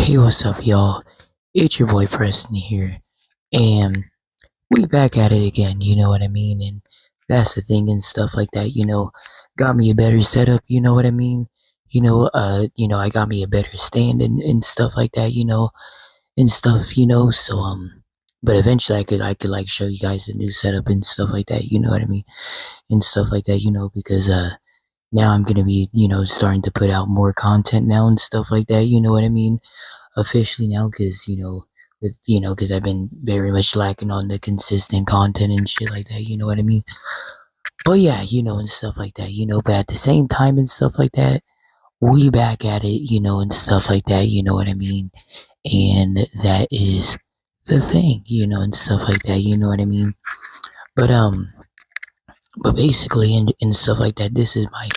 Hey, what's up, y'all? It's your boy Preston here, and we back at it again. You know what I mean? And that's the thing and stuff like that. Got me a better setup. You know what I mean? I got me a better stand and stuff like that. And stuff. But eventually I could like show you guys the new setup and stuff like that. You know what I mean? And stuff like that. Because now I'm gonna be starting to put out more content now and stuff like that. You know what I mean? Officially now because because I've been very much lacking on the consistent content and shit like that, you know what I mean? But yeah, and stuff like that, but at the same time and stuff like that, we back at it, and stuff like that, you know what I mean? And that is the thing, and stuff like that, you know what I mean? But but basically and stuff like that, this is my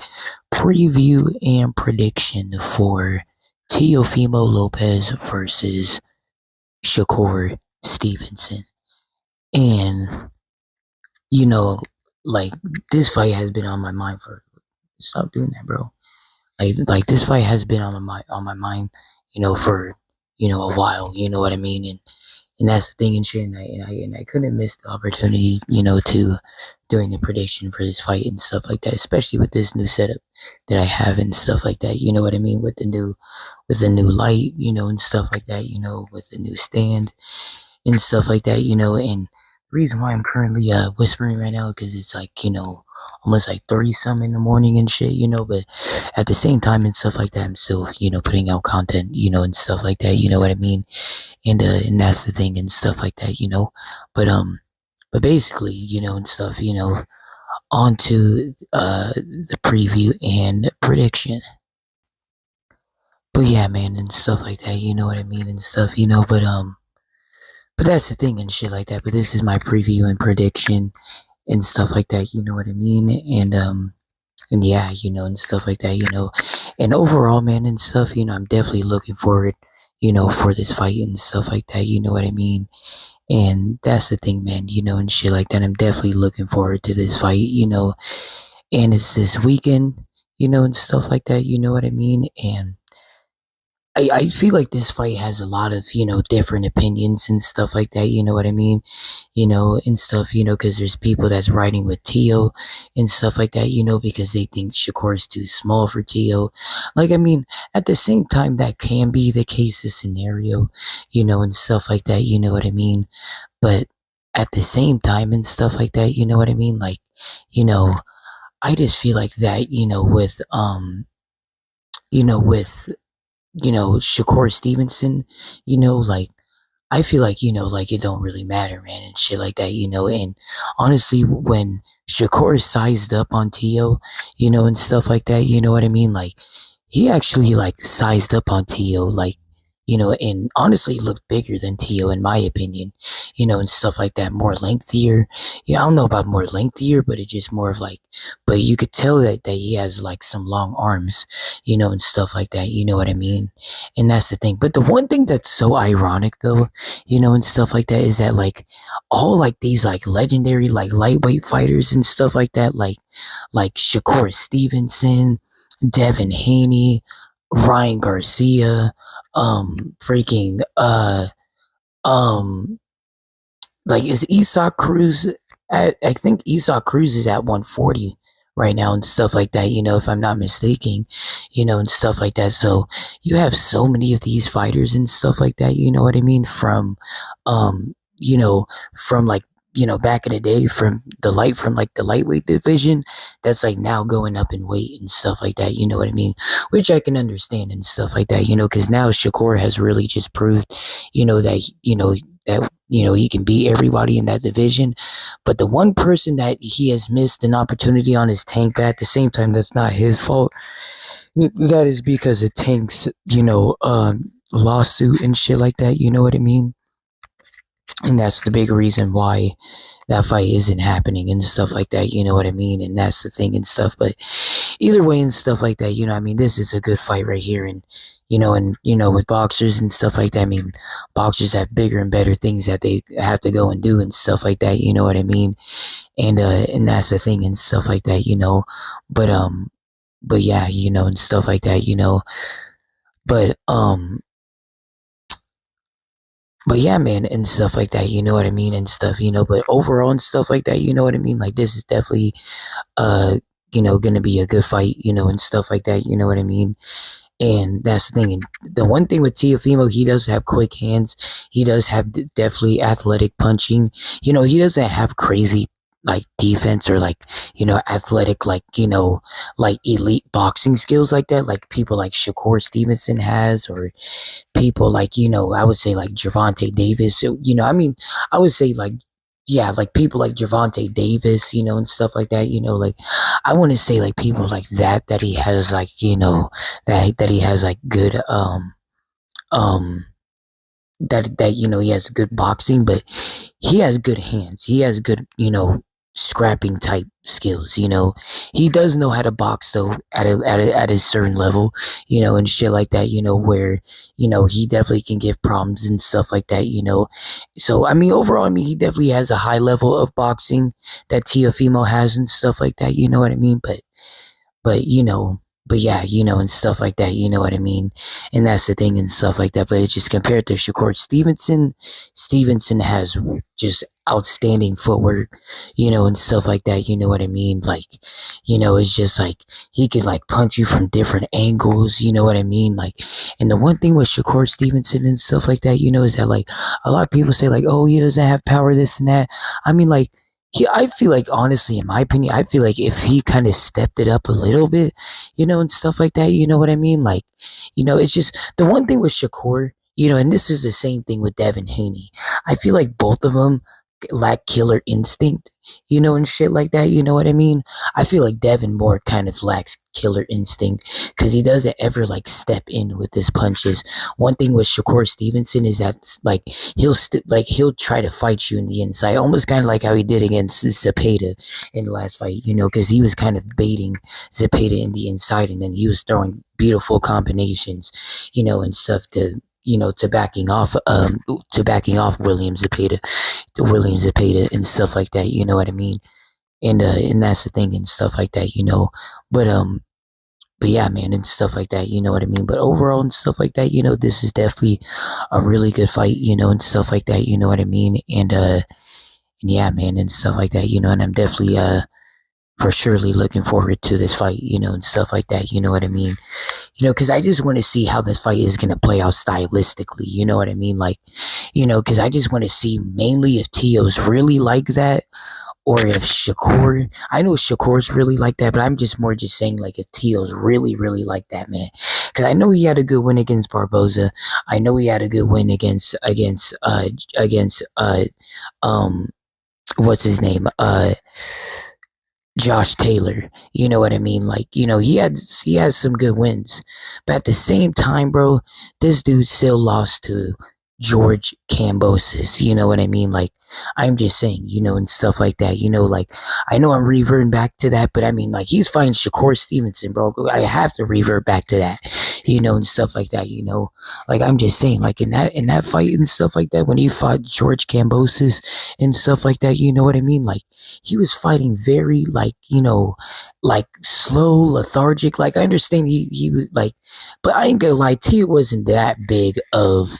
preview and prediction for Teofimo Lopez versus Shakur Stevenson. And, you know, like this fight has been on my mind for stop doing that, bro. Like this fight has been on my mind, for a while, you know what I mean? And that's the thing and shit, and I couldn't miss the opportunity, to doing the prediction for this fight and stuff like that, especially with this new setup that I have and stuff like that, you know what I mean, with the new light, and stuff like that, with the new stand and stuff like that, and the reason why I'm currently whispering right now because it's like, almost like 30 something in the morning and shit, but at the same time and stuff like that, I'm still, putting out content, and stuff like that, you know what I mean? And that's the thing and stuff like that, but basically, and stuff, on to the preview and prediction. But yeah, man, and stuff like that, you know what I mean, and stuff, but that's the thing and shit like that. But this is my preview and prediction and stuff like that, you know what I mean? And yeah, and stuff like that, And overall, man, and stuff, I'm definitely looking forward, for this fight and stuff like that, you know what I mean? And that's the thing, man, and shit like that. I'm definitely looking forward to this fight, and it's this weekend, and stuff like that, you know what I mean? And I feel like this fight has a lot of, different opinions and stuff like that, you know what I mean? And stuff, because there's people that's riding with Teo and stuff like that, because they think Shakur is too small for Teo. Like, I mean, at the same time, that can be the case, the scenario, and stuff like that, you know what I mean? But at the same time and stuff like that, you know what I mean? Like, you know, I just feel like that, with Shakur Stevenson, like I feel like, like it don't really matter, man, and shit like that, and honestly, when Shakur sized up on Tio, and stuff like that, you know what I mean? Like, he actually, like, sized up on Tio, like, and honestly looked bigger than Tio, in my opinion, and stuff like that, more lengthier. Yeah, I don't know about more lengthier, but it's just more of like, but you could tell that he has, like, some long arms, and stuff like that, you know what I mean? And that's the thing. But the one thing that's so ironic, though, and stuff like that is that like all like these like legendary like lightweight fighters and stuff like that, like Shakur Stevenson, Devin Haney, Ryan Garcia, freaking um like is Isak Cruz I think Isak Cruz is at 140 right now and stuff like that, if I'm not mistaken, and stuff like that. So you have so many of these fighters and stuff like that, you know what I mean? Um, from like, back in the day from like the lightweight division that's like now going up in weight and stuff like that, you know what I mean? Which I can understand and stuff like that, because now Shakur has really just proved, that he can beat everybody in that division. But the one person that he has missed an opportunity on is Tank. But at the same time, that's not his fault. That is because of Tank's, lawsuit and shit like that. You know what I mean? And that's the big reason why that fight isn't happening and stuff like that, you know what I mean? And that's the thing and stuff. But either way and stuff like that, I mean, this is a good fight right here. And with boxers and stuff like that, I mean, boxers have bigger and better things that they have to go and do and stuff like that, you know what I mean? And that's the thing and stuff like that, but but yeah, and stuff like that, but but yeah, man, and stuff like that, you know what I mean, and stuff, but overall and stuff like that, you know what I mean, like this is definitely, uh, gonna be a good fight, and stuff like that, you know what I mean. And that's the thing. And the one thing with Teofimo, he does have quick hands. He does have definitely athletic punching. He doesn't have crazy like defense or like athletic like elite boxing skills like that, like people like Shakur Stevenson has, or people like I would say like Gervonta Davis. So, I mean, I would say like yeah, like people like Gervonta Davis, and stuff like that. Like I want to say like people like that he has like that he has like good um that he has good boxing, but he has good hands. He has good scrapping type skills. He does know how to box though at a certain level, and shit like that. Where he definitely can give problems and stuff like that. So I mean overall, I mean he definitely has a high level of boxing that Teofimo has and stuff like that. You know what I mean? But but yeah, and stuff like that, you know what I mean? And that's the thing and stuff like that. But it's just compared to Shakur Stevenson has just outstanding footwork, and stuff like that, you know what I mean? Like, it's just like he could like punch you from different angles, you know what I mean? Like, and the one thing with Shakur Stevenson and stuff like that, is that like a lot of people say like, oh, he doesn't have power, this and that. I mean, like, I feel like honestly, in my opinion, I feel like if he kind of stepped it up a little bit, and stuff like that, you know what I mean? Like, it's just the one thing with Shakur, and this is the same thing with Devin Haney. I feel like both of them lack killer instinct, and shit like that, you know what I mean? I feel like Devin more kind of lacks killer instinct because he doesn't ever like step in with his punches. One thing with Shakur Stevenson is that like he'll try to fight you in the inside, almost kind of like how he did against Zepeda in the last fight, because he was kind of baiting Zepeda in the inside, and then he was throwing beautiful combinations, and stuff to backing off William Zepeda and stuff like that, you know what I mean? And that's the thing and stuff like that, But but yeah, man, and stuff like that, you know what I mean? But overall and stuff like that, this is definitely a really good fight, and stuff like that, you know what I mean? And yeah, man, and stuff like that, and I'm definitely for surely looking forward to this fight, and stuff like that, you know what I mean? Because I just want to see how this fight is going to play out stylistically, you know what I mean? Like, because I just want to see mainly if Tio's really like that, or if Shakur, I know Shakur's really like that, but I'm just more just saying like if Tio's really, really like that, man. Because I know he had a good win against Barboza. I know he had a good win against what's his name? Josh Taylor. You know what I mean? Like, he has some good wins. But at the same time, bro, this dude still lost to George Kambosos. You know what I mean? Like, I'm just saying, and stuff like that. Like, I know I'm reverting back to that, but I mean, like, he's fighting Shakur Stevenson, bro. I have to revert back to that, and stuff like that, Like, I'm just saying, like, in that fight and stuff like that, when he fought George Kambosos and stuff like that, you know what I mean? Like, he was fighting very, like, like, slow, lethargic. Like, I understand he was, like, but I ain't gonna lie, Tia wasn't that big of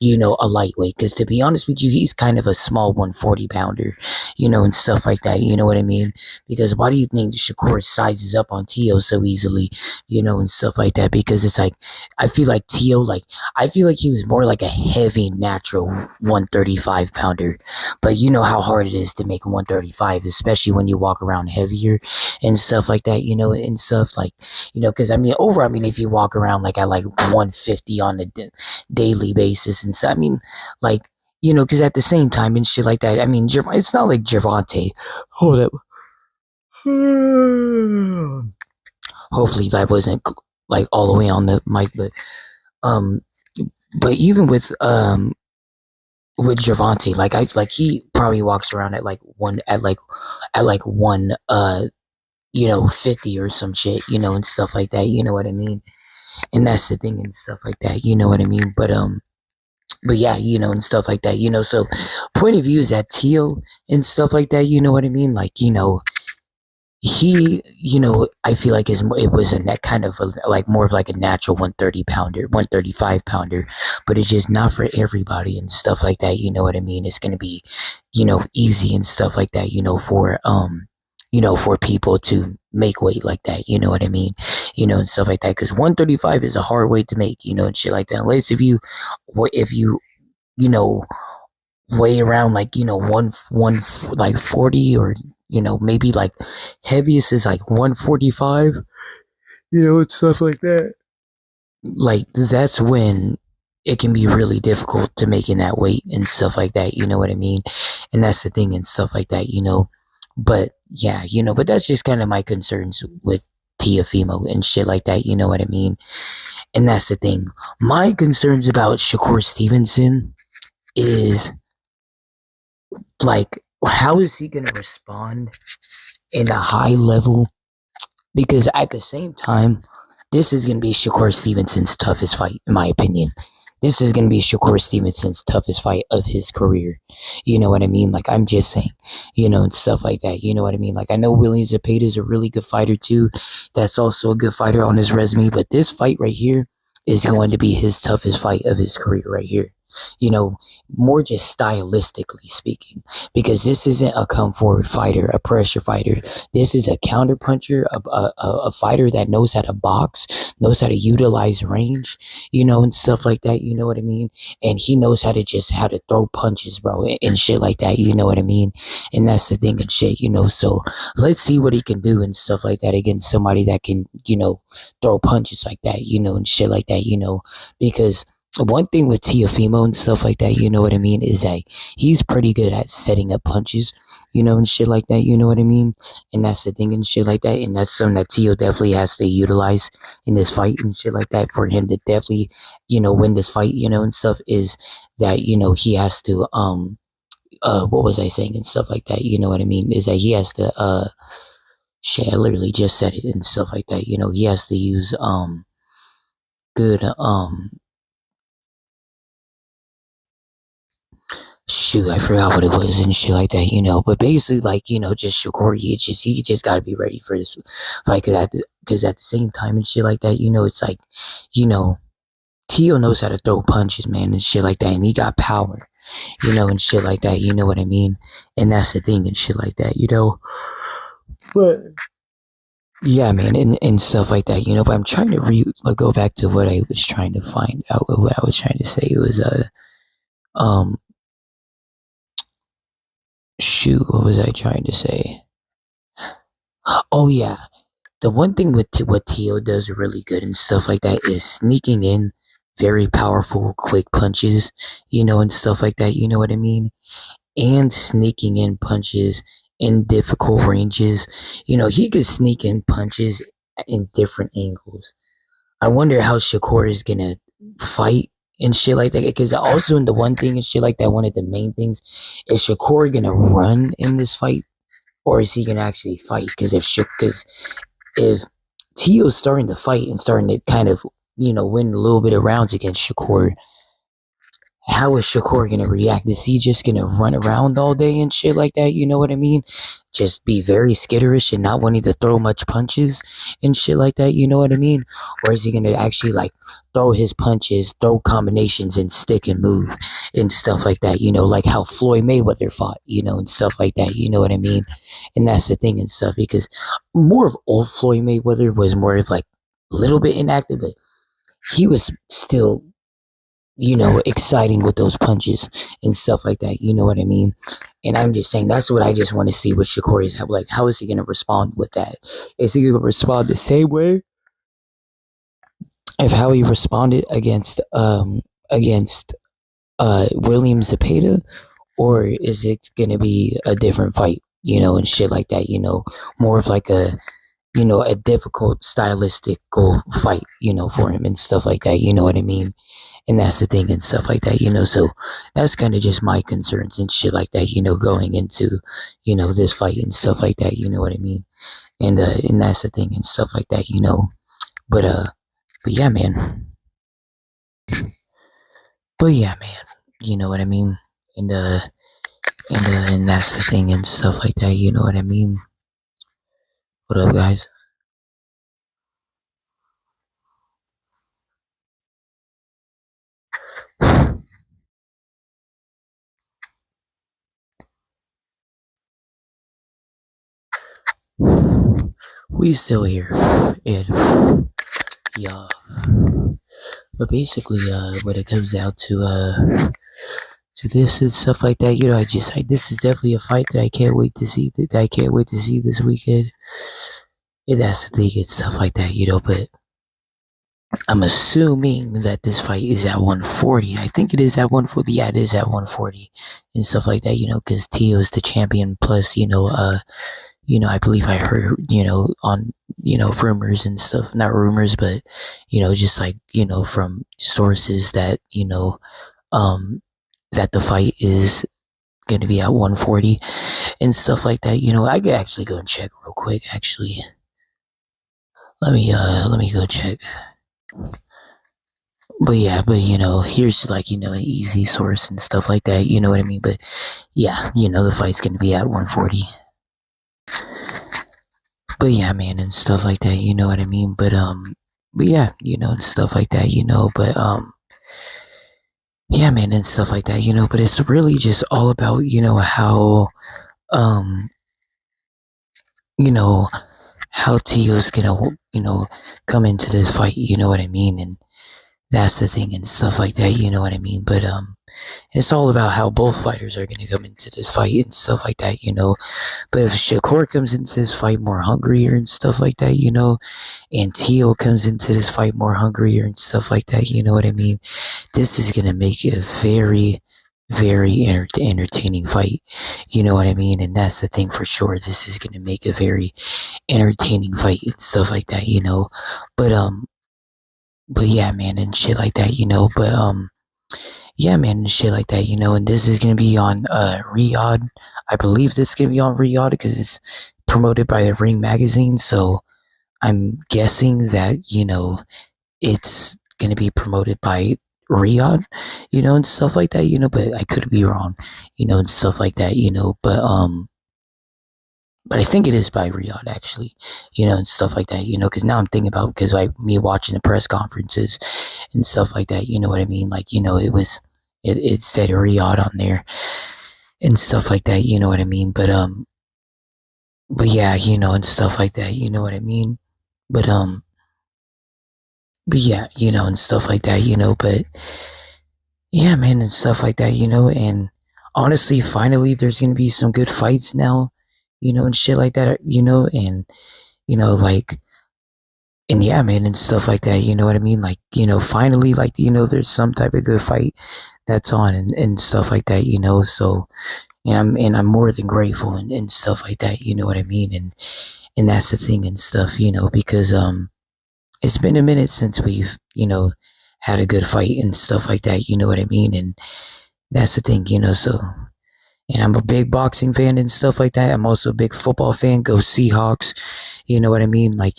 a lightweight. Because to be honest with you, he's kind of a small 140 pounder, and stuff like that. You know what I mean? Because why do you think Shakur sizes up on Tio so easily, and stuff like that? Because it's like, I feel like Tio, like, I feel like he was more like a heavy, natural 135 pounder. But you know how hard it is to make a 135, especially when you walk around heavier and stuff like that, and stuff like, because I mean, I mean, if you walk around like at like 150 on a daily basis and so I mean like because at the same time and shit like that, I mean it's not like Gervonta, hold up, hopefully that wasn't like all the way on the mic, um but even with Gervonta, like I like he probably walks around at like one 50 or some shit, and stuff like that, you know what I mean? And that's the thing and stuff like that, you know what I mean? But yeah, and stuff like that, so point of view is that Tio and stuff like that, you know what I mean? Like, I feel like it was a net kind of like more of like a natural 130 pounder, 135 pounder, but it's just not for everybody and stuff like that. You know what I mean? It's gonna be, easy and stuff like that. For people to make weight like that. You know what I mean? And stuff like that. Because 135 is a hard weight to make. And shit like that. Unless if you you know weigh around like one like 40, or maybe like heaviest is like 145, and stuff like that. Like that's when it can be really difficult to make in that weight and stuff like that. You know what I mean? And that's the thing and stuff like that. But yeah, but that's just kind of my concerns with Teofimo and shit like that. You know what I mean? And that's the thing. My concerns about Shakur Stevenson is, like, how is he gonna respond in a high level? Because at the same time, this is gonna be Shakur Stevenson's toughest fight, in my opinion. This is gonna be Shakur Stevenson's toughest fight of his career. You know what I mean? Like, I'm just saying, and stuff like that. You know what I mean? Like, I know William Zepeda is a really good fighter too. That's also a good fighter on his resume. But this fight right here is going to be his toughest fight of his career right here. You know, more just stylistically speaking, because this isn't a come forward fighter, a pressure fighter. This is a counter puncher, a fighter that knows how to box, knows how to utilize range, and stuff like that. You know what I mean? And he knows how to throw punches, bro, and shit like that. You know what I mean? And that's the thing and shit. So let's see what he can do and stuff like that against somebody that can, throw punches like that, and shit like that. Because one thing with Teofimo and stuff like that, you know what I mean, is that he's pretty good at setting up punches, and shit like that, you know what I mean? And that's the thing and shit like that. And that's something that Teo definitely has to utilize in this fight and shit like that for him to definitely, win this fight, and stuff, is that, he has to, what was I saying and stuff like that, you know what I mean? Is that he has to, shit, I literally just said it and stuff like that, he has to use, good, shoot, I forgot what it was and shit like that, But basically, like, just Shakur, he just got to be ready for this fight, because at the same time and shit like that, it's like, Tio knows how to throw punches, man, and shit like that, and he got power, and shit like that, you know what I mean? And that's the thing and shit like that. But yeah, man, and stuff like that, But I'm trying to go back to what I was trying to find out, what I was trying to say. It was um. Shoot, what was I trying to say? Oh yeah, the one thing with what Tio does really good and stuff like that is sneaking in very powerful, quick punches, and stuff like that. You know what I mean? And sneaking in punches in difficult ranges. He could sneak in punches in different angles. I wonder how Shakur is gonna fight and shit like that. Because also in the one thing and shit like that, one of the main things is Shakur gonna run in this fight, or is he gonna actually fight? Because if Tio's starting to fight and starting to kind of win a little bit of rounds against Shakur, how is Shakur gonna react? Is he just gonna run around all day and shit like that? You know what I mean? Just be very skitterish and not wanting to throw much punches and shit like that. You know what I mean? Or is he gonna actually like throw his punches, throw combinations, and stick and move and stuff like that? Like how Floyd Mayweather fought, and stuff like that. You know what I mean? And that's the thing and stuff, because more of old Floyd Mayweather was more of like a little bit inactive, but he was still exciting with those punches and stuff like that. You know what I mean? And I'm just saying that's what I just want to see with Shakur is like, how is he going to respond with that? Is he going to respond the same way of how he responded against William Zepeda, or is it going to be a different fight? And shit like that. More of like a difficult stylistical fight, for him and stuff like that. You know what I mean? And that's the thing and stuff like that. So that's kind of just my concerns and shit like that, going into, this fight and stuff like that. You know what I mean? And that's the thing and stuff like that. But, but yeah, man. But yeah, man. You know what I mean? And that's the thing and stuff like that. You know what I mean? What up, guys? We still here, and yeah. But basically, when it comes down to this and stuff like that, this is definitely a fight that I can't wait to see. That I can't wait to see this weekend, and that's the thing and stuff like that, But I'm assuming that this fight is at 140. I think it is at 140. Yeah, it is at 140 and stuff like that, because Tio is the champion. Plus, I believe I heard, on, rumors and stuff, not rumors, but, just like, from sources that, um, that the fight is going to be at 140 and stuff like that. I could actually go and check real quick. Actually, let me go check. But yeah, but here's like an easy source and stuff like that. You know what I mean? But yeah, the fight's gonna be at 140. But yeah, man, and stuff like that. You know what I mean? But yeah, and stuff like that. Yeah, man, and stuff like that. But it's really just all about how um you know how Tio's gonna come into this fight. You know what I mean? And that's the thing and stuff like that. You know what I mean? But it's all about how both fighters are gonna come into this fight and stuff like that. But if Shakur comes into this fight more hungrier and stuff like that, and Tio comes into this fight more hungrier and stuff like that, you know what I mean? This is gonna make it a very, very entertaining fight. You know what I mean? And that's the thing for sure. This is gonna make a very entertaining fight and stuff like that. But but yeah, man, and shit like that, But yeah, man, and shit like that, And this is gonna be on Riyadh. I believe this is gonna be on Riyadh because it's promoted by the Ring magazine. So I'm guessing that it's gonna be promoted by Riyadh, and stuff like that, But I could be wrong, and stuff like that, But I think it is by Riyadh actually, and stuff like that, Because now I'm thinking about because like me watching the press conferences and stuff like that, you know what I mean? Like it said Riyadh on there and stuff like that, you know what I mean? But yeah, and stuff like that, you know what I mean? But but yeah, and stuff like that, But yeah, man, and stuff like that, And honestly, finally, there's gonna be some good fights now, and shit like that, And like, and yeah, man, and stuff like that, you know what I mean? Like, finally, like, there's some type of good fight that's on and stuff like that, So, and I'm more than grateful and stuff like that, you know what I mean? And that's the thing and stuff, because it's been a minute since we've, had a good fight and stuff like that, you know what I mean? And that's the thing, so and I'm a big boxing fan and stuff like that. I'm also a big football fan. Go Seahawks. You know what I mean? We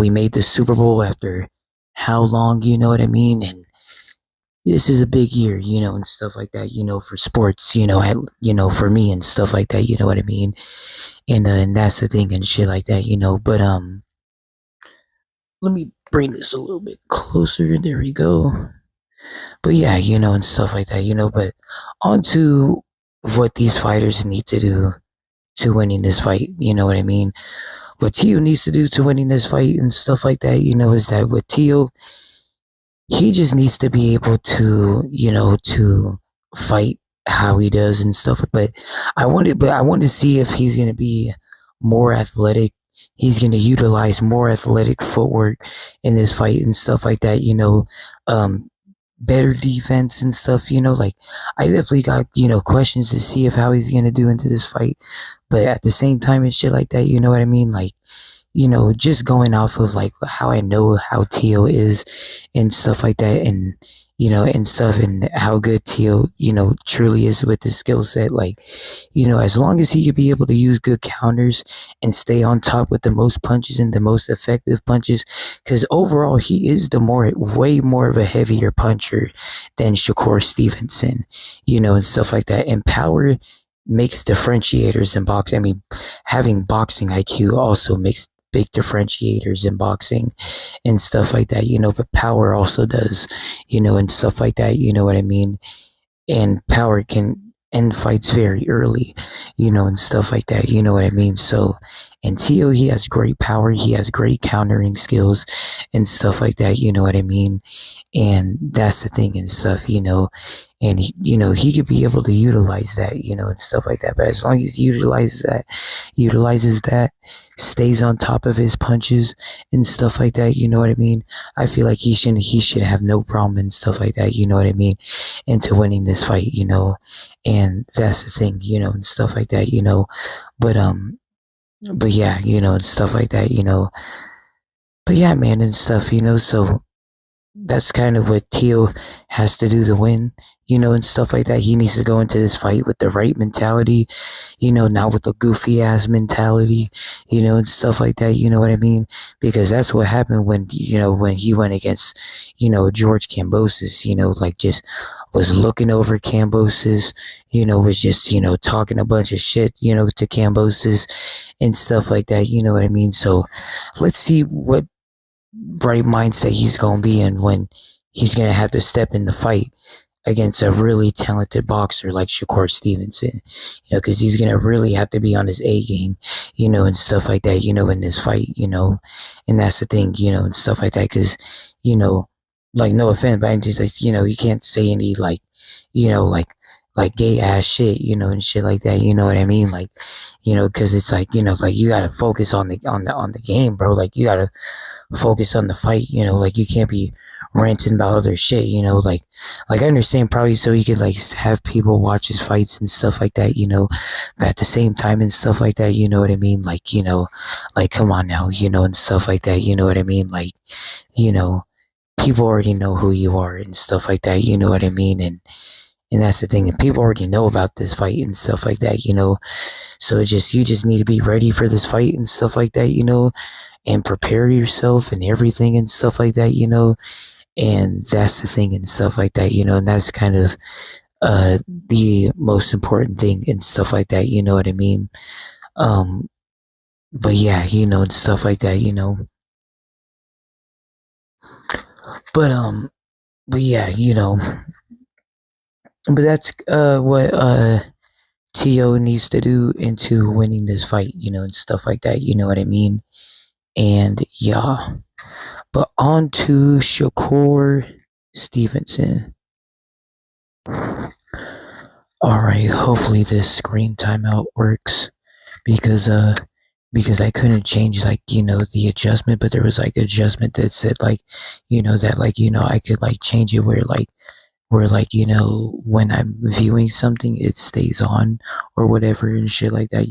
made the Super Bowl after how long, you know what I mean? And this is a big year, and stuff like that, for sports, for me and stuff like that, you know what I mean? And that's the thing and shit like that, But let me bring this a little bit closer. There we go. But yeah, and stuff like that, But on to what these fighters need to do to winning this fight, you know what I mean? What Tio needs to do to winning this fight and stuff like that, is that with Tio, he just needs to be able to, to fight how he does and stuff. But I want to see if he's gonna be more athletic. He's gonna utilize more athletic footwork in this fight and stuff like that. Um, better defense and stuff. Like I definitely got questions to see if how he's gonna do into this fight. But at the same time and shit like that, you know what I mean? Like just going off of like how I know how Tio is and stuff like that, and and stuff, and how good Tio, truly is with his skill set. Like, as long as he could be able to use good counters and stay on top with the most punches and the most effective punches, because overall he is way more of a heavier puncher than Shakur Stevenson, and stuff like that. And power makes differentiators in boxing. I mean, having boxing IQ also makes big differentiators in boxing and stuff like that. But power also does, and stuff like that. You know what I mean? And power can end fights very early, and stuff like that. You know what I mean? So, and Tio, he has great power. He has great countering skills and stuff like that. You know what I mean? And that's the thing and stuff, and he could be able to utilize that, and stuff like that. But as long as he utilizes that, stays on top of his punches and stuff like that, you know what I mean? I feel like he should have no problem and stuff like that, you know what I mean? Into winning this fight, and that's the thing, and stuff like that, but but yeah, and stuff like that, but yeah, man, and stuff, so that's kind of what Tio has to do to win, and stuff like that. He needs to go into this fight with the right mentality, not with the goofy ass mentality, and stuff like that. You know what I mean? Because that's what happened when he went against, George Kambosos, like just was looking over Kambosos, was just, talking a bunch of shit, to Kambosos and stuff like that. You know what I mean? So let's see what right mindset he's going to be in when he's going to have to step in the fight against a really talented boxer like Shakur Stevenson, because he's going to really have to be on his A game, and stuff like that, in this fight, and that's the thing, and stuff like that, because, like, no offense, but I just, like, you can't say any, like, like gay ass shit, and shit like that, you know what I mean? Like, because it's like, like you gotta focus on the game, bro. Like you gotta focus on the fight, like you can't be ranting about other shit, like I understand probably so you could like have people watch his fights and stuff like that, but at the same time and stuff like that, you know what I mean? Like, like come on now, and stuff like that, you know what I mean? Like, you know, people already know who you are and stuff like that, you know what I mean? And that's the thing, and people already know about this fight and stuff like that, so you just need to be ready for this fight and stuff like that, and prepare yourself and everything and stuff like that, and that's the thing and stuff like that, and that's kind of the most important thing and stuff like that, you know what I mean? Um, but yeah, and stuff like that, but but yeah, but that's what Tio needs to do into winning this fight, and stuff like that, you know what I mean? And yeah. But on to Shakur Stevenson. Alright, hopefully this screen timeout works because I couldn't change like, the adjustment, but there was like adjustment that said like, that like, I could like change it where like, when I'm viewing something it stays on or whatever and shit like that,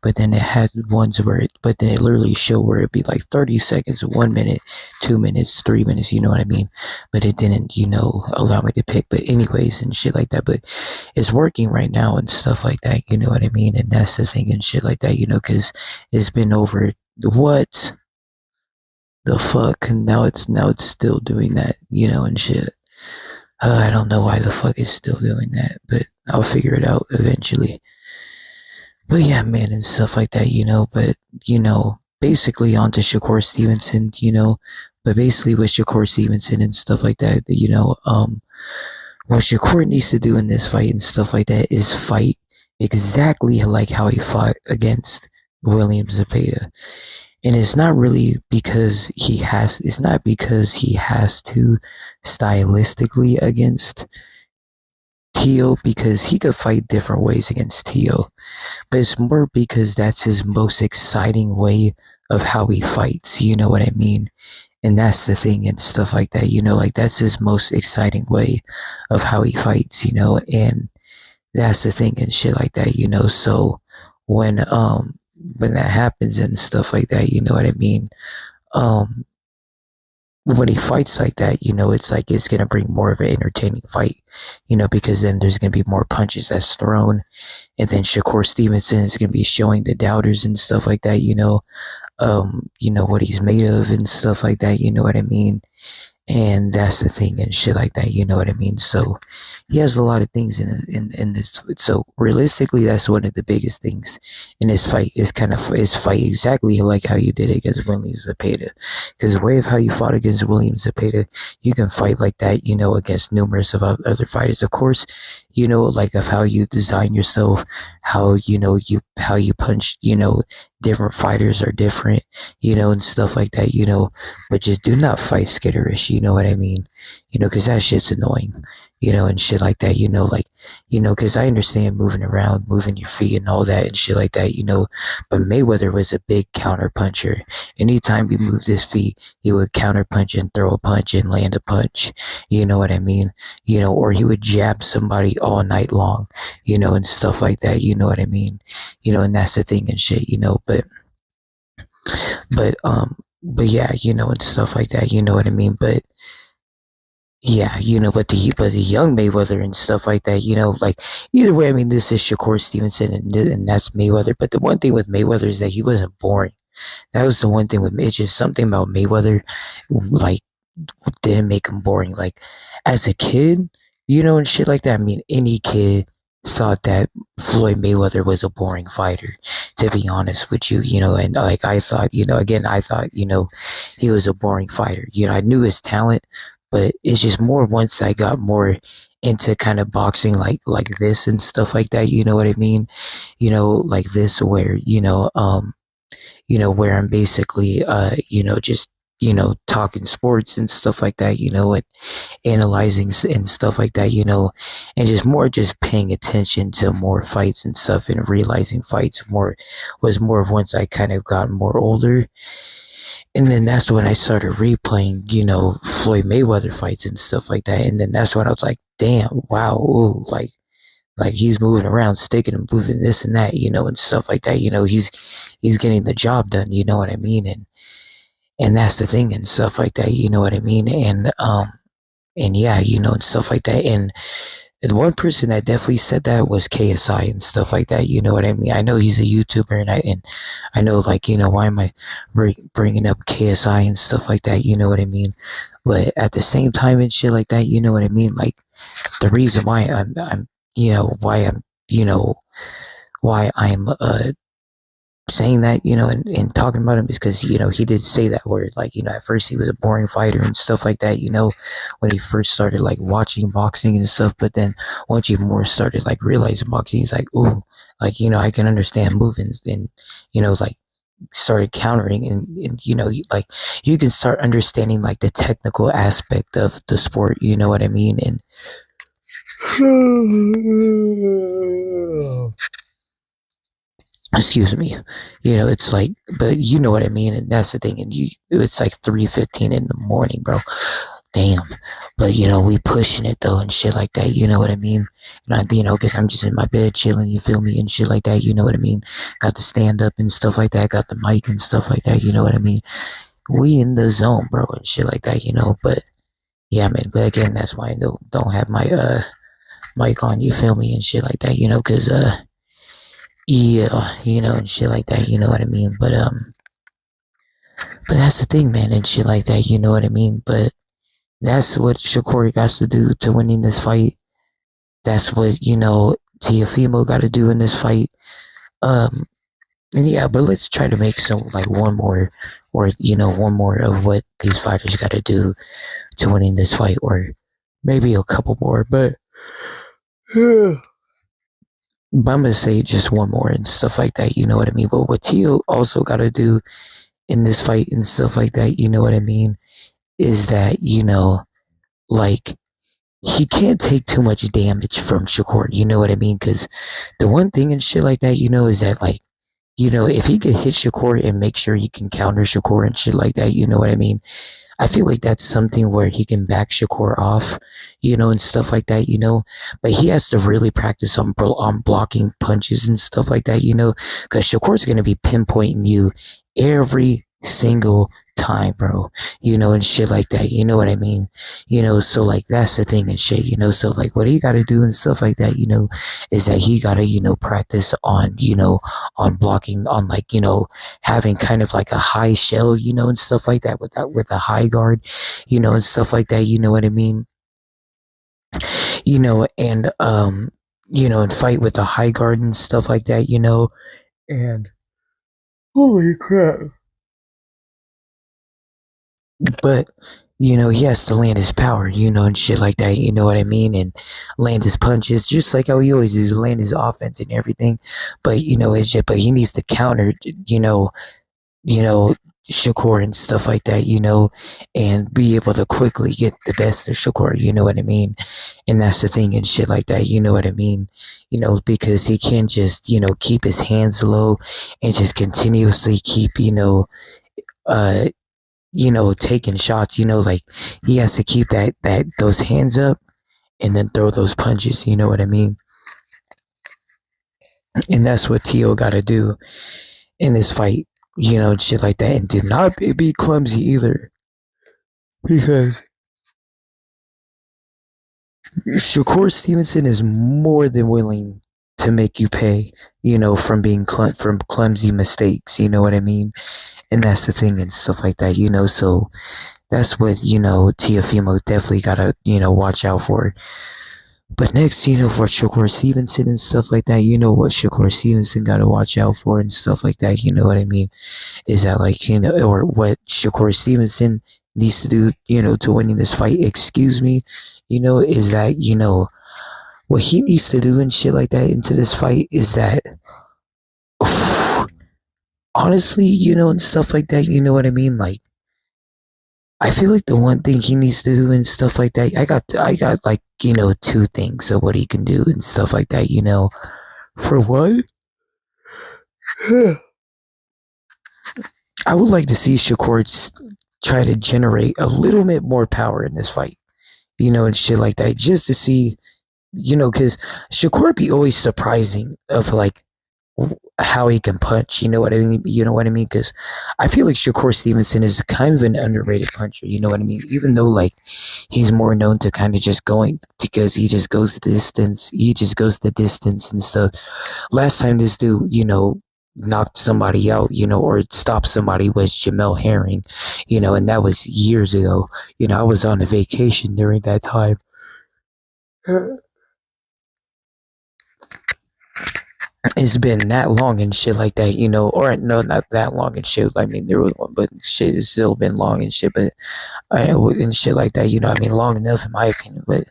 but then it had ones but then it literally showed where it'd be like 30 seconds, 1 minute, 2 minutes, 3 minutes, you know what I mean? But it didn't, allow me to pick, but anyways and shit like that, but it's working right now and stuff like that, you know what I mean? And that's the thing and shit like that, because it's been over what the fuck, and now it's still doing that, and shit. I don't know why the fuck it's still doing that, but I'll figure it out eventually. But yeah, man, and stuff like that, but, basically onto Shakur Stevenson, but basically with Shakur Stevenson and stuff like that, what Shakur needs to do in this fight and stuff like that is fight exactly like how he fought against William Zepeda. And it's not really because it's not because he has to stylistically against Tio, because he could fight different ways against Tio, but it's more because that's his most exciting way of how he fights, you know what I mean? And that's the thing and stuff like that, like that's his most exciting way of how he fights, and that's the thing and shit like that, so when that happens and stuff like that, you know what I mean? Um when he fights like that, it's like it's gonna bring more of an entertaining fight, because then there's gonna be more punches that's thrown, and then Shakur Stevenson is gonna be showing the doubters and stuff like that, what he's made of and stuff like that, you know what I mean? and that's the thing and shit like that. You know what I mean? So he has a lot of things in this. So realistically, that's one of the biggest things in this fight is kind of his fight exactly like how you did it against William Zepeda. Because the way of how you fought against William Zepeda, you can fight like that, you know, against numerous of other fighters. Of course, you know, like of how you design yourself, how you know how you punch, you know, different fighters are different, you know, and stuff like that, you know, but just do not fight skitterish, you know what I mean? You know, because that shit's annoying, you know, and shit like that, you know, like, you know, because I understand moving around, moving your feet and all that and shit like that, you know, but Mayweather was a big counter puncher. Anytime he moved his feet, he would counter punch and throw a punch and land a punch, you know what I mean? You know, or he would jab somebody all night long, you know, and stuff like that, you know what I mean? You know, and that's the thing and shit, you know, but yeah, you know, and stuff like that, you know what I mean? But yeah, you know, but the young Mayweather and stuff like that, you know, like either way, I mean, this is Shakur Stevenson and that's Mayweather. But the one thing with Mayweather is that he wasn't boring. That was the one thing with me. It's just something about Mayweather, like didn't make him boring. Like as a kid, you know, and shit like that. I mean, any kid thought that Floyd Mayweather was a boring fighter, to be honest with you, you know, and like I thought, you know, again, I thought, you know, he was a boring fighter. You know, I knew his talent, but it's just more once I got more into kind of boxing like this and stuff like that, you know what I mean? You know, like this where, you know, where I'm basically, you know, just, you know, talking sports and stuff like that, you know, and analyzing and stuff like that, you know, and just more just paying attention to more fights and stuff and realizing fights more was more of once I kind of got more older. And then that's when I started replaying, you know, Floyd Mayweather fights and stuff like that. And then that's when I was like, damn, wow, ooh, like he's moving around, sticking and moving this and that, you know, and stuff like that. You know, he's getting the job done. You know what I mean? And that's the thing and stuff like that. You know what I mean? And yeah, you know, and stuff like that. And one person that definitely said that was KSI and stuff like that. You know what I mean? I know he's a YouTuber, and I know like you know why am I bringing up KSI and stuff like that? You know what I mean? But at the same time and shit like that, you know what I mean? Like the reason why I'm you know why I'm you know why I'm saying that you know and talking about him is because you know he did say that word like you know at first he was a boring fighter and stuff like that you know when he first started like watching boxing and stuff, but then once you more started like realizing boxing he's like ooh, like you know I can understand movements and you know like started countering and you know like you can start understanding like the technical aspect of the sport, you know what I mean? And excuse me, you know it's like but you know what I mean, and that's the thing, and you it's like 3:15 in the morning, bro. Damn. But you know we pushing it though and shit like that, you know what I mean? You know because I'm just in my bed chilling, you feel me, and shit like that, you know what I mean? Got the stand up and stuff like that, got the mic and stuff like that, you know what I mean? We in the zone, bro, and shit like that, you know. But yeah, man, but again that's why I don't have my mic on, you feel me, and shit like that, you know, because yeah, you know, and shit like that, you know what I mean? But that's the thing, man, and shit like that, you know what I mean? But that's what Shakur got to do to winning this fight. That's what, you know, Teofimo got to do in this fight. Um, and yeah, but let's try to make some, like, one more, or, you know, one more of what these fighters got to do to winning this fight, or maybe a couple more, but I'm gonna say just one more and stuff like that, you know what I mean? But what Teo also got to do in this fight and stuff like that, you know what I mean, is that, you know, like, he can't take too much damage from Shakur, you know what I mean? Because the one thing and shit like that, you know, is that, like, you know, if he could hit Shakur and make sure he can counter Shakur and shit like that, you know what I mean? I feel like that's something where he can back Shakur off, you know, and stuff like that, you know. But he has to really practice on blocking punches and stuff like that, you know, because Shakur's going to be pinpointing you every single time, bro. And shit like that. You know what I mean? So like that's the thing and shit. So like what he got to do and stuff like that. Is that he got to practice on on blocking on like having kind of like a high shell, and stuff like that with a high guard, and stuff like that. You know what I mean? And fight with a high guard and stuff like that. And holy crap. But he has to land his power, and shit like that. You know what I mean? And land his punches, just like how he always does, land his offense and everything. But it's just, but he needs to counter, you know, Shakur and stuff like that, and be able to quickly get the best of Shakur. You know what I mean? And that's the thing and shit like that. You know what I mean? Because he can't just keep his hands low and just continuously keep uh taking shots, like he has to keep those hands up and then throw those punches, you know what I mean? And that's what Tio gotta do in this fight, shit like that. And do not be clumsy either. Because Shakur Stevenson is more than willing to make you pay, from being from clumsy mistakes, you know what I mean? And that's the thing and stuff like that, so that's what, Teofimo definitely gotta, watch out for. But next, for Shakur Stevenson and stuff like that, what Shakur Stevenson got to watch out for and stuff like that. You know what I mean? Is that like, or what Shakur Stevenson needs to do, to winning this fight, excuse me, is that, what he needs to do and shit like that into this fight is that, honestly, and stuff like that, you know what I mean? Like, I feel like the one thing he needs to do and stuff like that, I got like, two things of what he can do and stuff like that, For one, I would like to see Shakur try to generate a little bit more power in this fight, and shit like that, just to see, because Shakur be always surprising of like how he can punch. You know what I mean? You know what I mean? Because I feel like Shakur Stevenson is kind of an underrated puncher. You know what I mean? Even though like he's more known to kind of just going because he just goes the distance. He just goes the distance and stuff. Last time this dude, knocked somebody out, or stopped somebody was Jamel Herring, and that was years ago. I was on a vacation during that time. It's been that long and shit like that, or no, not that long and shit. I mean, there was one, but shit, it's still been long and shit. But and shit like that, I mean, long enough in my opinion. But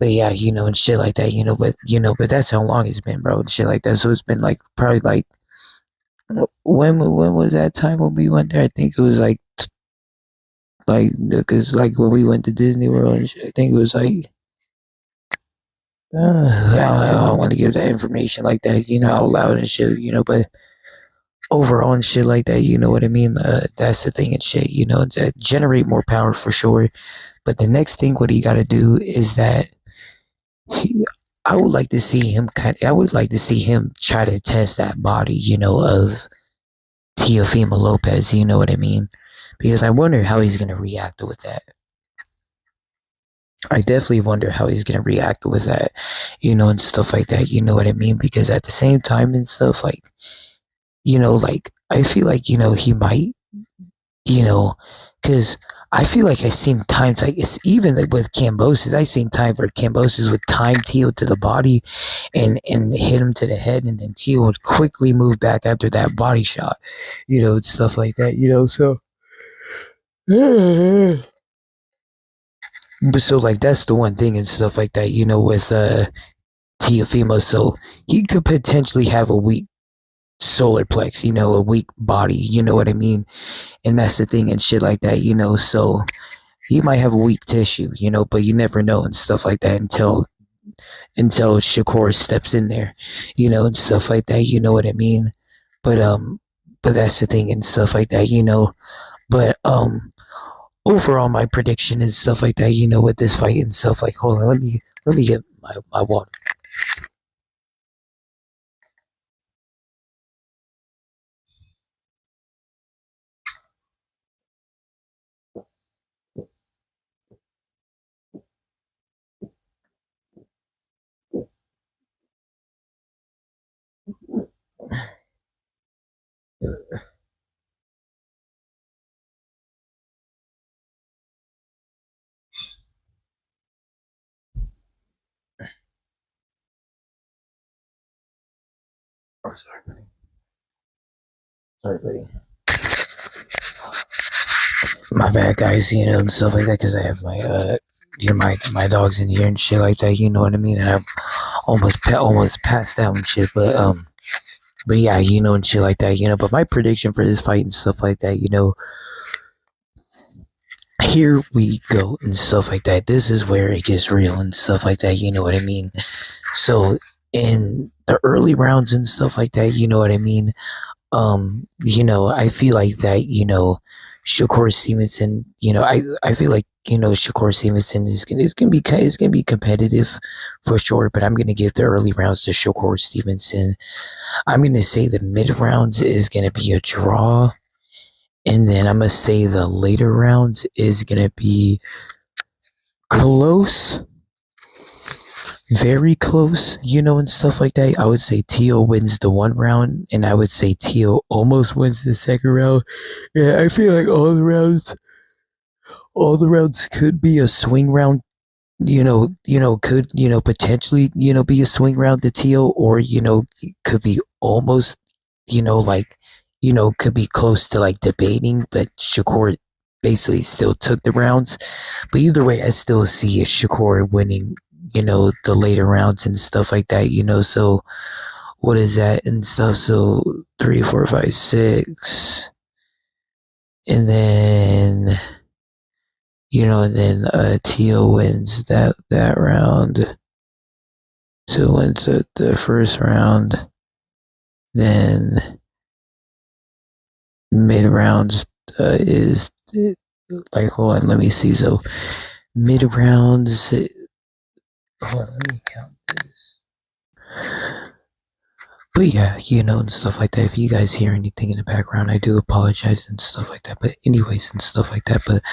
yeah, and shit like that, but that's how long it's been, bro, and shit like that. So it's been like probably like when was that time when we went there? I think it was like because like when we went to Disney World and shit, I think it was like I don't want to give that information like that, out loud and shit, but overall and shit like that, you know what I mean? That's the thing and shit, to generate more power for sure. But the next thing, what he got to do is that he, I would like to see him I would like to see him try to test that body, of Teofimo Lopez. You know what I mean? Because I wonder how he's gonna react with that. I definitely wonder how he's gonna react with that, and stuff like that. You know what I mean? Because at the same time and stuff, like, like I feel like he might, you know, because I feel like I've seen times like it's even like with Cambosis. I've seen times where Cambosis would time Teo to the body and hit him to the head, and then Teo would quickly move back after that body shot, stuff like that. So but so like that's the one thing and stuff like that. With Teofimo, so he could potentially have a weak solar plex, a weak body. You know what I mean? And that's the thing and shit like that. So he might have a weak tissue, but you never know and stuff like that until Shakur steps in there, and stuff like that. You know what I mean? But but that's the thing and stuff like that. But overall, my prediction and stuff like that. With this fight and stuff like, hold on, let me get my water. Oh, sorry, buddy. Sorry, buddy. My bad, guys. And stuff like that, because I have my dogs in here and shit like that. You know what I mean? And I almost passed out and shit. But yeah, and shit like that. But my prediction for this fight and stuff like that. Here we go and stuff like that. This is where it gets real and stuff like that. You know what I mean? So in the early rounds and stuff like that, you know what I mean? I feel like that, Shakur Stevenson, I feel like, Shakur Stevenson is gonna be competitive for sure, but I'm gonna give the early rounds to Shakur Stevenson. I'm gonna say the mid rounds is gonna be a draw, and then I'm gonna say the later rounds is gonna be close, very close, and stuff like that. I would say Teo wins the one round, and I would say Teo almost wins the second round. Yeah, I feel like all the rounds could be a swing round. Could potentially be a swing round to Teo, or could be almost like could be close to like debating, but Shakur basically still took the rounds. But either way, I still see Shakur winning, the later rounds and stuff like that, so what is that and stuff? So 3, 4, 5, 6, and then Tio wins that round. So wins the first round, then mid rounds is like, hold on, let me see. So mid rounds, hold on, let me count this. But yeah, and stuff like that. If you guys hear anything in the background, I do apologize and stuff like that. But anyways, and stuff like that. But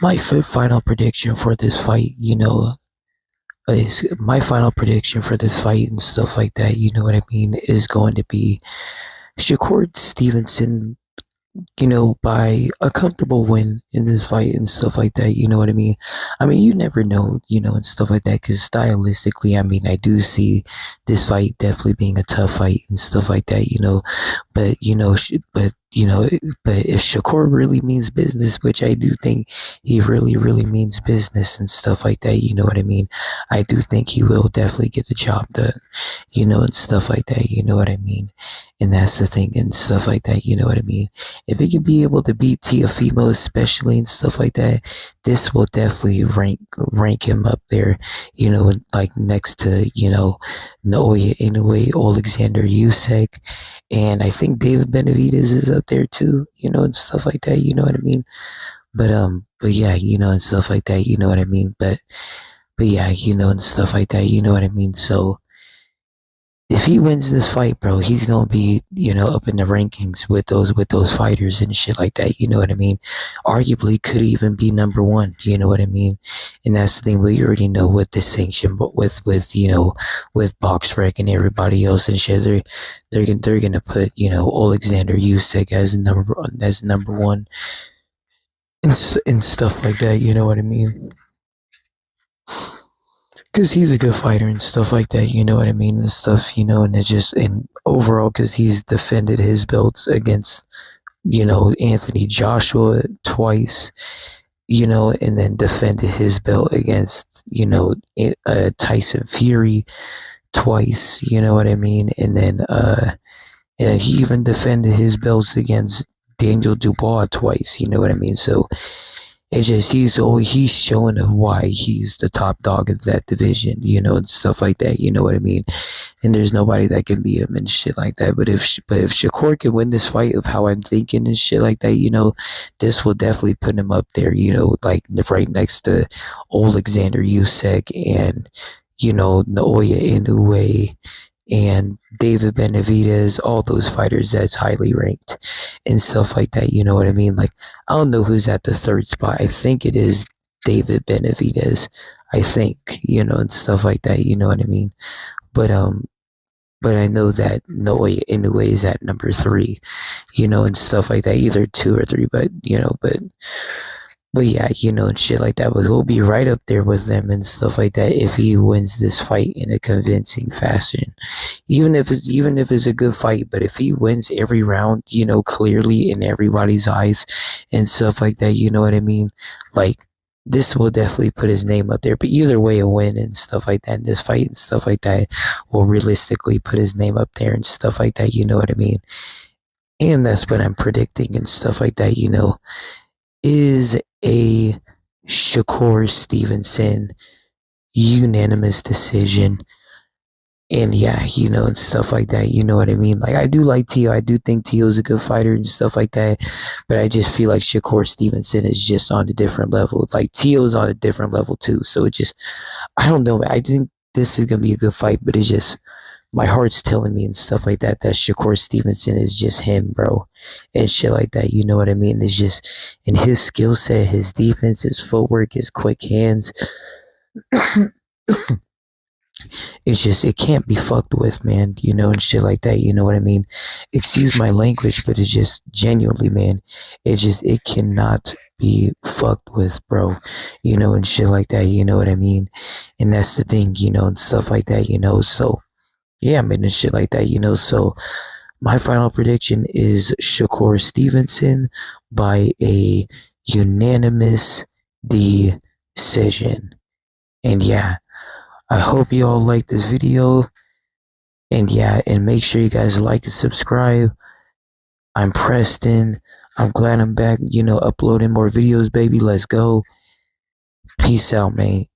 my final prediction for this fight, is my final prediction for this fight and stuff like that. You know what I mean? Is going to be Shakur Stevenson, by a comfortable win in this fight and stuff like that. You know what I mean? I mean, you never know, and stuff like that. Because stylistically, I mean, I do see this fight definitely being a tough fight and stuff like that. But but if Shakur really means business, which I do think he really, really means business and stuff like that. You know what I mean? I do think he will definitely get the job done. And stuff like that. You know what I mean? And that's the thing and stuff like that. You know what I mean? If he could be able to beat Teofimo, especially and stuff like that, this will definitely rank him up there, like next to, Naoya Inoue, Alexander Usyk, and I think David Benavidez is up there too, and stuff like that, you know what I mean? But yeah, and stuff like that, you know what I mean? But yeah, and stuff like that, you know what I mean? So if he wins this fight, bro, he's gonna be, up in the rankings with those fighters and shit like that. You know what I mean? Arguably, could even be number one. You know what I mean? And that's the thing. We already know with the sanction, but with BoxRec and everybody else and shit, they're gonna put Alexander Usyk as number one and stuff like that. You know what I mean? Because he's a good fighter and stuff like that, you know what I mean, and stuff, and it just, and overall, because he's defended his belts against, Anthony Joshua twice, and then defended his belt against, Tyson Fury twice, you know what I mean, and he even defended his belts against Daniel Dubois twice, you know what I mean, so it's just he's showing of why he's the top dog of that division, and stuff like that. You know what I mean? And there's nobody that can beat him and shit like that. But if Shakur can win this fight of how I'm thinking and shit like that, this will definitely put him up there. Like right next to Alexander Usyk and Naoya Inoue and David Benavidez, all those fighters that's highly ranked and stuff like that. You know what I mean? Like, I don't know who's at the third spot. I think it is David Benavidez. I think, and stuff like that. You know what I mean? But but I know that Noah Inoue is at number 3, and stuff like that, either 2 or 3, but yeah, and shit like that. But he'll be right up there with them and stuff like that if he wins this fight in a convincing fashion. Even if it's a good fight, but if he wins every round, clearly in everybody's eyes and stuff like that, you know what I mean? Like, this will definitely put his name up there. But either way, a win and stuff like that, in this fight and stuff like that, will realistically put his name up there and stuff like that, you know what I mean? And that's what I'm predicting and stuff like that, is a Shakur Stevenson unanimous decision. And yeah, and stuff like that, you know what I mean? Like, I do like Teo. I do think Teo's a good fighter and stuff like that. But I just feel like Shakur Stevenson is just on a different level. It's like Teo's on a different level too. So it just, I don't know. I think this is going to be a good fight, but it's just, my heart's telling me and stuff like that Shakur Stevenson is just him, bro, and shit like that. You know what I mean? It's just in his skill set, his defense, his footwork, his quick hands. It's just, it can't be fucked with, man. And shit like that. You know what I mean? Excuse my language, but it's just genuinely, man. It cannot be fucked with, bro. And shit like that. You know what I mean? And that's the thing, and stuff like that. So. Yeah, man, and shit like that, So my final prediction is Shakur Stevenson by a unanimous decision. And yeah, I hope you all like this video. And yeah, and make sure you guys like and subscribe. I'm Preston. I'm glad I'm back, uploading more videos, baby. Let's go. Peace out, mate.